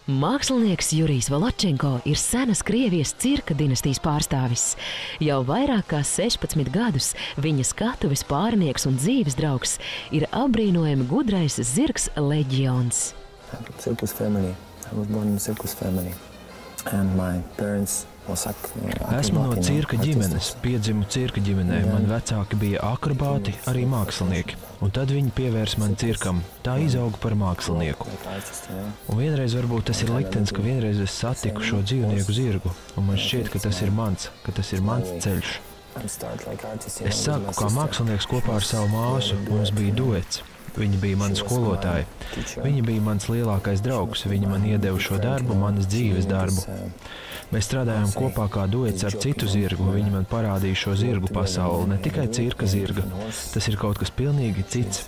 Mākslinieks Jurijs Voločenko ir senas Krievijas cirka dinastijas pārstāvis. Jau vairāk kā 16 gadus viņa skatuves pārnieks un dzīves draugs ir apbrīnojami gudrais zirgs Leģions. Circus family. I was born in circus family. And my parents Esmu no cirka ģimenes, piedzimu cirka ģimenē. Mani vecāki bija akrobāti, arī mākslinieki. Un tad viņi pievērs mani cirkam. Tā izaugu par mākslinieku. Un vienreiz varbūt tas ir liktenis, ka vienreiz es satiku šo dzīvnieku zirgu. Un man šķiet, ka tas ir mans ceļš. Es sāku kā mākslinieks kopā ar savu māsu, un mums bija duets. Viņa bija mana skolotāja. Viņa bija mans lielākais draugs. Viņa man iedeva šo darbu, manas dzīves darbu. Mēs strādājām kopā kā duets ar citu zirgu. Viņi man parādīja šo zirgu pasauli, ne tikai cirka zirga. Tas ir kaut kas pilnīgi cits.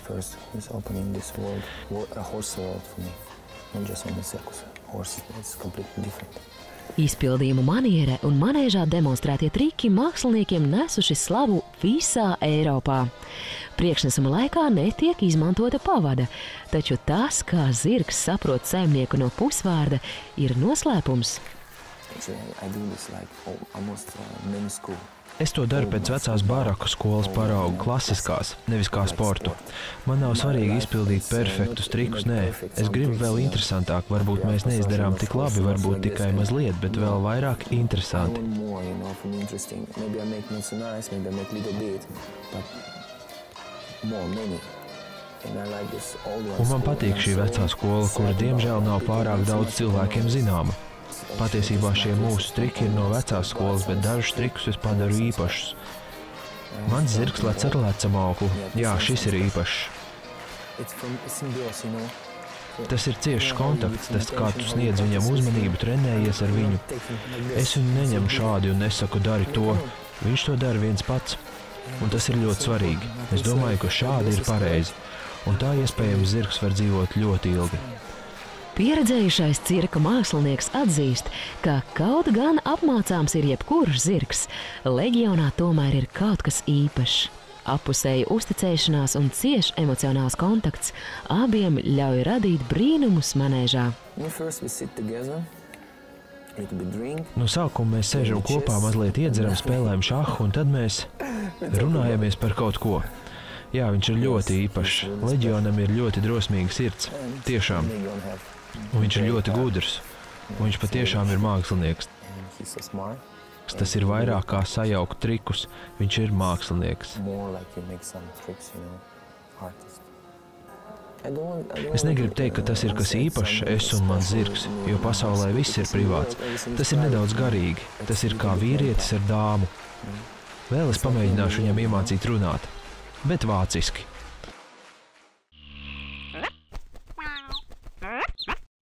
Izpildījuma maniere un manēžā demonstrētie triki māksliniekiem nesuši slavu visā Eiropā. Priekšnesuma laikā netiek izmantota pavada, taču tas, kā zirgs saprot saimnieku no pusvārda, ir noslēpums. Es to daru pēc vecās baraku skolas parauga, klasiskās, nevis kā sportu. Man nav svarīgi izpildīt perfektus trikus, nē. Es gribu vēl interesantāk, varbūt mēs neizdarām tik labi, varbūt tikai mazliet, bet vēl vairāk interesanti. Un man patīk šī vecā skola, kura diemžēl nav pārāk daudz cilvēkiem zināma. Patiesībā šie mūsu triki ir no vecās skolas, bet dažus trikus es padaru īpašus. Mans zirgs lec ar lecamoklu. Jā, šis ir īpašs. Tas ir ciešs kontakts, tas, kā tu sniedz viņam uzmanību, trenējies ar viņu. Es viņu neņemu šādi un nesaku, dari to. Viņš to dara viens pats. Un tas ir ļoti svarīgi. Es domāju, ka šādi ir pareizi. Un tā iespējams zirgs var dzīvot ļoti ilgi. Pieredzējušais cirka mākslinieks atzīst, ka kaut gan apmācāms ir jebkurš zirgs, Leģionā tomēr ir kaut kas īpašs. Appusēja uzticēšanās un ciešs emocionāls kontakts abiem ļauj radīt brīnumus manēžā. No sākuma mēs sēžam kopā, mazliet iedzeram, spēlējam šahu, un tad mēs runājamies par kaut ko. Jā, viņš ir ļoti īpašs. Leģionam ir ļoti drosmīga sirds. Tiešām. Un viņš ir ļoti gudrs. Un viņš patiešām ir mākslinieks. Tas ir vairāk kā sajaukt trikus. Viņš ir mākslinieks. Es negribu teikt, ka tas ir kas īpašs, es un mans zirgs, jo pasaulē viss ir privāts. Tas ir nedaudz garīgi. Tas ir kā vīrietis ar dāmu. Vēl es pamēģināšu viņam iemācīt runāt, bet vāciski.